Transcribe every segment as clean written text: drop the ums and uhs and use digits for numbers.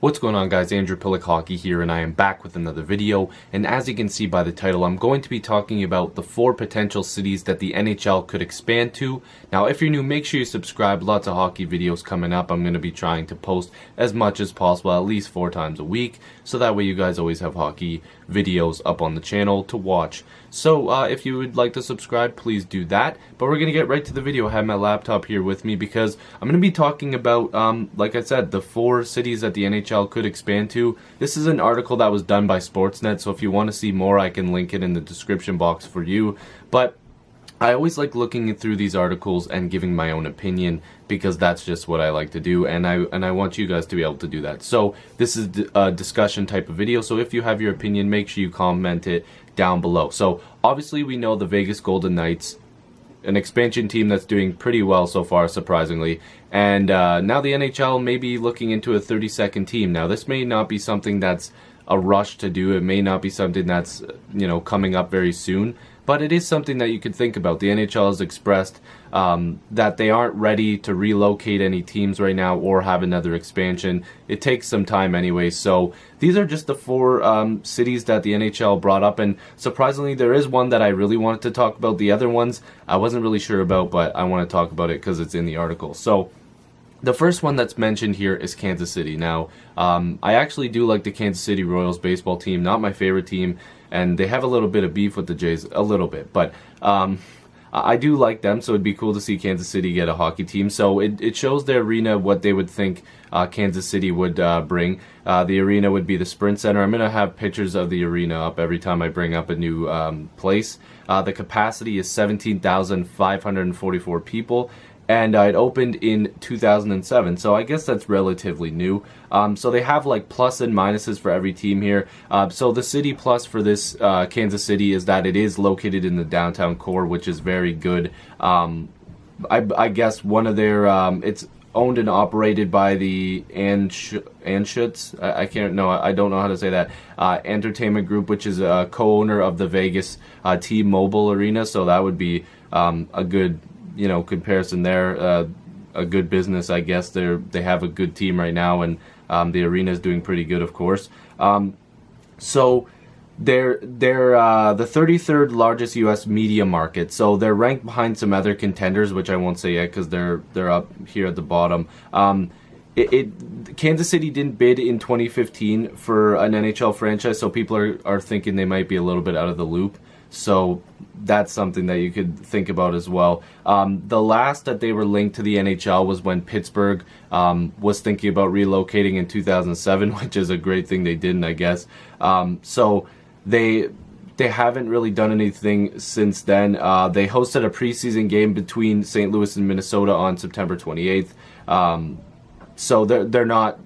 What's going on, guys? Andrew Piluk Hockey here, and I am back with another video. And as you can see by the title, I'm going to be talking about the 4 potential cities that the NHL could expand to. Now, if you're new, make sure you subscribe. Lots of hockey videos coming up. I'm going to be trying to post as much as possible, at least 4 times a week, so that way you guys always have hockey videos up on the channel to watch. So if you would like to subscribe, please do that. But we're going to get right to the video. I have my laptop here with me because I'm going to be talking about, like I said, the 4 cities that the NHL could expand to. This is an article that was done by Sportsnet, so if you want to see more, I can link it in the description box for you. But I always like looking through these articles and giving my own opinion, because that's just what I like to do, and I want you guys to be able to do that. So this is a discussion type of video, so if you have your opinion, make sure you comment it down below. So obviously we know the Vegas Golden Knights, an expansion team that's doing pretty well so far, surprisingly, and now the NHL may be looking into a 32nd team. Now this may not be something that's a rush to do, it may not be something that's, you know, coming up very soon, but it is something that you could think about. The NHL has expressed that they aren't ready to relocate any teams right now or have another expansion. It takes some time anyway. So these are just the 4 cities that the NHL brought up, and surprisingly there is one that I really wanted to talk about. The other ones I wasn't really sure about, but I want to talk about it because it's in the article. So the first one that's mentioned here is Kansas City. Now, I actually do like the Kansas City Royals baseball team, not my favorite team, and they have a little bit of beef with the Jays, a little bit, but I do like them, so it'd be cool to see Kansas City get a hockey team. So it shows the arena what they would think Kansas City would bring. The arena would be the Sprint Center. I'm going to have pictures of the arena up every time I bring up a new place. The capacity is 17,544 people. And it opened in 2007, so I guess that's relatively new. So they have like plus and minuses for every team here. So the city plus for this Kansas City is that it is located in the downtown core, which is very good. I guess one of their, it's owned and operated by the Anschutz, I don't know how to say that, Entertainment Group, which is a co-owner of the Vegas T-Mobile Arena, so that would be a good, you know, comparison there. A good business, I guess. They have a good team right now, and the arena is doing pretty good, of course. So they're the 33rd largest U.S. media market. So they're ranked behind some other contenders, which I won't say yet because they're up here at the bottom. Kansas City didn't bid in 2015 for an NHL franchise, so people are thinking they might be a little bit out of the loop. So that's something that you could think about as well. The last that they were linked to the NHL was when Pittsburgh was thinking about relocating in 2007, which is a great thing they didn't, I guess. So they haven't really done anything since then. They hosted a preseason game between St. Louis and Minnesota on September 28th. So they're not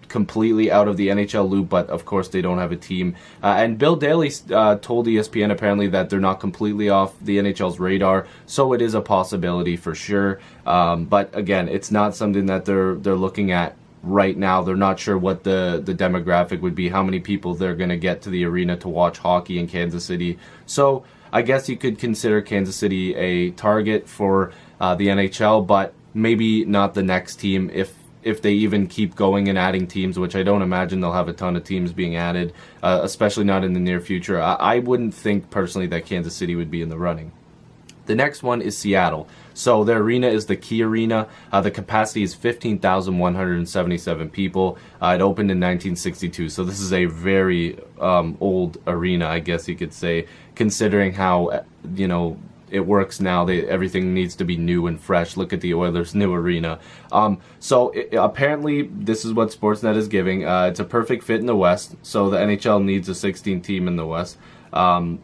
completely out of the NHL loop, but of course they don't have a team. And Bill Daly told ESPN apparently that they're not completely off the NHL's radar, so it is a possibility for sure. But again, it's not something that they're looking at right now. They're not sure what the demographic would be, how many people they're going to get to the arena to watch hockey in Kansas City. So I guess you could consider Kansas City a target for the NHL, but maybe not the next team if they even keep going and adding teams, which I don't imagine they'll have a ton of teams being added, especially not in the near future. I wouldn't think personally that Kansas City would be in the running. The next one is Seattle. So their arena is the Key Arena. The capacity is 15,177 people. It opened in 1962, so this is a very old arena, I guess you could say, considering how, you know, it works now. Everything needs to be new and fresh. Look at the Oilers' new arena. Apparently, this is what Sportsnet is giving. It's a perfect fit in the West, so the NHL needs a 16th team in the West. And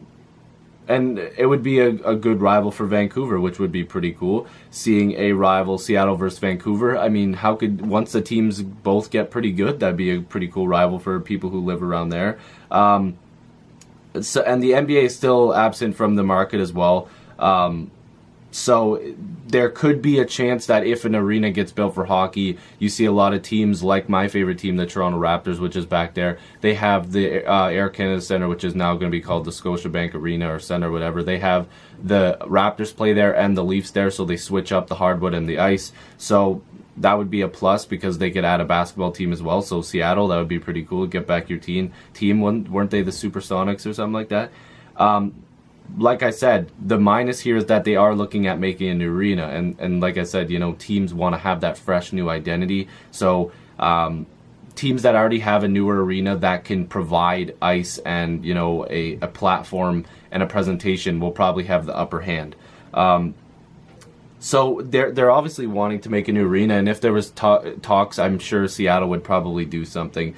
it would be a good rival for Vancouver, which would be pretty cool, seeing a rival Seattle versus Vancouver. I mean, once the teams both get pretty good, that'd be a pretty cool rival for people who live around there. And the NBA is still absent from the market as well. So there could be a chance that if an arena gets built for hockey, you see a lot of teams like my favorite team, the Toronto Raptors, which is back there. They have the Air Canada Centre, which is now going to be called the Scotiabank Arena or Centre, whatever. They have the Raptors play there and the Leafs there, so they switch up the hardwood and the ice. So that would be a plus because they could add a basketball team as well. So Seattle, that would be pretty cool. Get back your team. Weren't they the Supersonics or something like that? Like I said, the minus here is that they are looking at making a new arena, and like I said, you know, teams want to have that fresh new identity. So teams that already have a newer arena that can provide ice and, you know, a platform and a presentation will probably have the upper hand. So they're obviously wanting to make a new arena, and if there was talks, I'm sure Seattle would probably do something.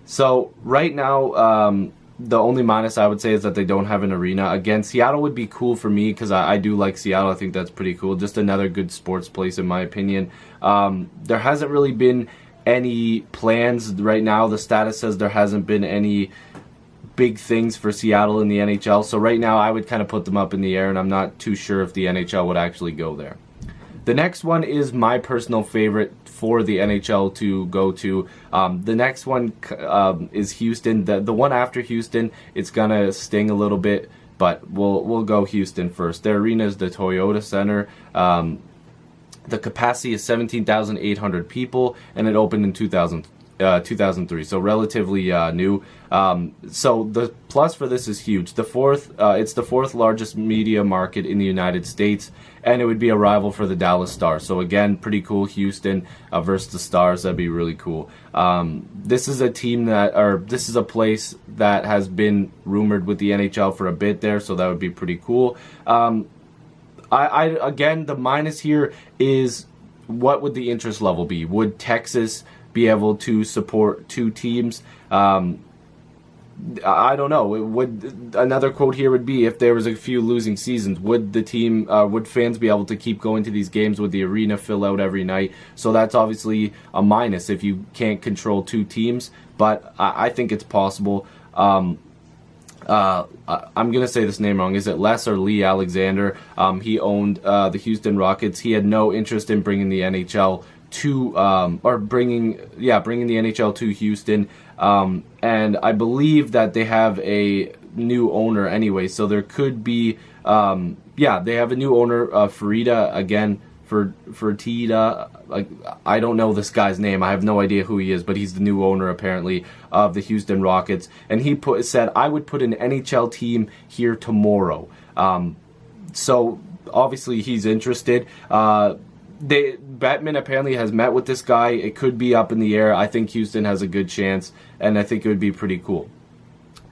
So right now, the only minus I would say is that they don't have an arena. Again, Seattle would be cool for me because I do like Seattle. I think that's pretty cool. Just another good sports place in my opinion. There hasn't really been any plans right now. The status says there hasn't been any big things for Seattle in the NHL. So right now I would kind of put them up in the air, and I'm not too sure if the NHL would actually go there. The next one is my personal favorite for the NHL to go to. The next one is Houston. The one after Houston, it's gonna sting a little bit, but we'll go Houston first. Their arena is the Toyota Center. The capacity is 17,800 people, and it opened in 2003, so relatively new. So the plus for this is huge. It's the fourth largest media market in the United States, and it would be a rival for the Dallas Stars. So again, pretty cool. Houston versus the Stars, that'd be really cool. This is a this is a place that has been rumored with the NHL for a bit there, so that would be pretty cool. Again, the minus here is what would the interest level be? Would Texas be able to support two teams? I don't know. Another quote here would be, if there was a few losing seasons, would fans be able to keep going to these games? Would the arena fill out every night? So that's obviously a minus if you can't control two teams, but I think it's possible. I'm going to say this name wrong. Is it Les or Lee Alexander? He owned the Houston Rockets. He had no interest in bringing the NHL bringing the NHL to Houston, and I believe that they have a new owner anyway, so there could be, they have a new owner, Fertitta. Like, I don't know this guy's name. I have no idea who he is, but he's the new owner apparently of the Houston Rockets, and he said, I would put an NHL team here tomorrow. So obviously he's interested. Bettman apparently has met with this guy. It could be up in the air. I think Houston has a good chance, and I think it would be pretty cool.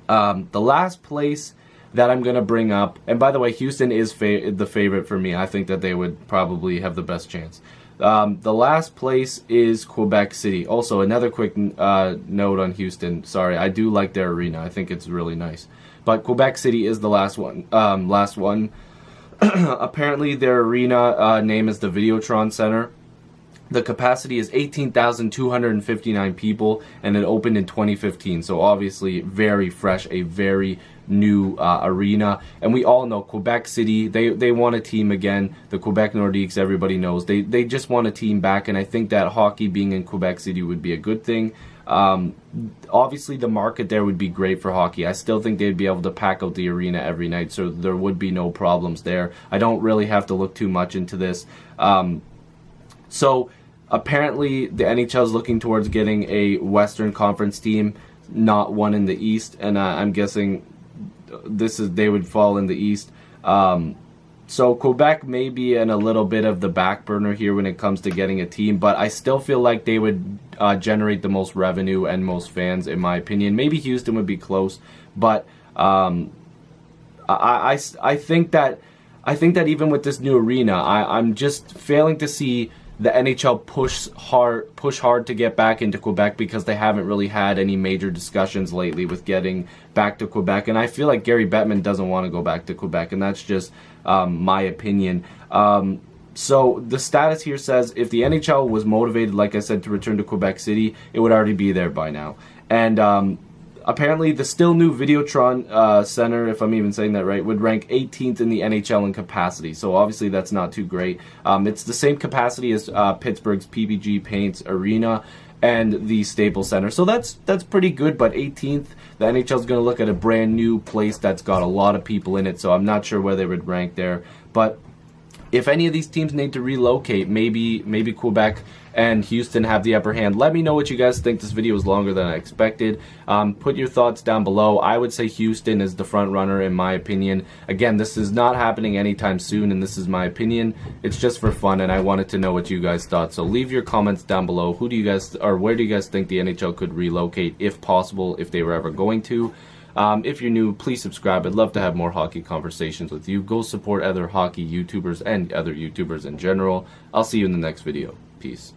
The last place that I'm going to bring up, and by the way, Houston is the favorite for me. I think that they would probably have the best chance. The last place is Quebec City. Also, another quick note on Houston. Sorry, I do like their arena. I think it's really nice. But Quebec City is the last one. Apparently their arena name is the Videotron Center. The capacity is 18,259 people, and it opened in 2015. So obviously very fresh, a very new arena. And we all know Quebec City, they want a team again. The Quebec Nordiques, everybody knows. They just want a team back, and I think that hockey being in Quebec City would be a good thing. Obviously the market there would be great for hockey. I still think they'd be able to pack out the arena every night, so there would be no problems there. I don't really have to look too much into this. So apparently the NHL is looking towards getting a Western Conference team, not one in the East, and I'm guessing they would fall in the East. So Quebec may be in a little bit of the back burner here when it comes to getting a team, but I still feel like they would generate the most revenue and most fans, in my opinion. Maybe Houston would be close, but I think that even with this new arena, I'm just failing to see the NHL push hard to get back into Quebec, because they haven't really had any major discussions lately with getting back to Quebec, and I feel like Gary Bettman doesn't want to go back to Quebec, and that's just my opinion. So the status here says if the NHL was motivated, like I said, to return to Quebec City, it would already be there by now. And apparently the still new Videotron Center, if I'm even saying that right, would rank 18th in the NHL in capacity. So obviously that's not too great. It's the same capacity as Pittsburgh's PPG Paints Arena and the Staples Center. So that's pretty good, but 18th, the NHL is going to look at a brand new place that's got a lot of people in it, so I'm not sure where they would rank there. But if any of these teams need to relocate, maybe Quebec and Houston have the upper hand. Let me know what you guys think. This video was longer than I expected. Put your thoughts down below. I would say Houston is the front runner in my opinion. Again, this is not happening anytime soon, and this is my opinion. It's just for fun, and I wanted to know what you guys thought. So leave your comments down below. Who do you guys, or where do you guys think the NHL could relocate, if possible, if they were ever going to? If you're new, please subscribe. I'd love to have more hockey conversations with you. Go support other hockey YouTubers and other YouTubers in general. I'll see you in the next video. Peace.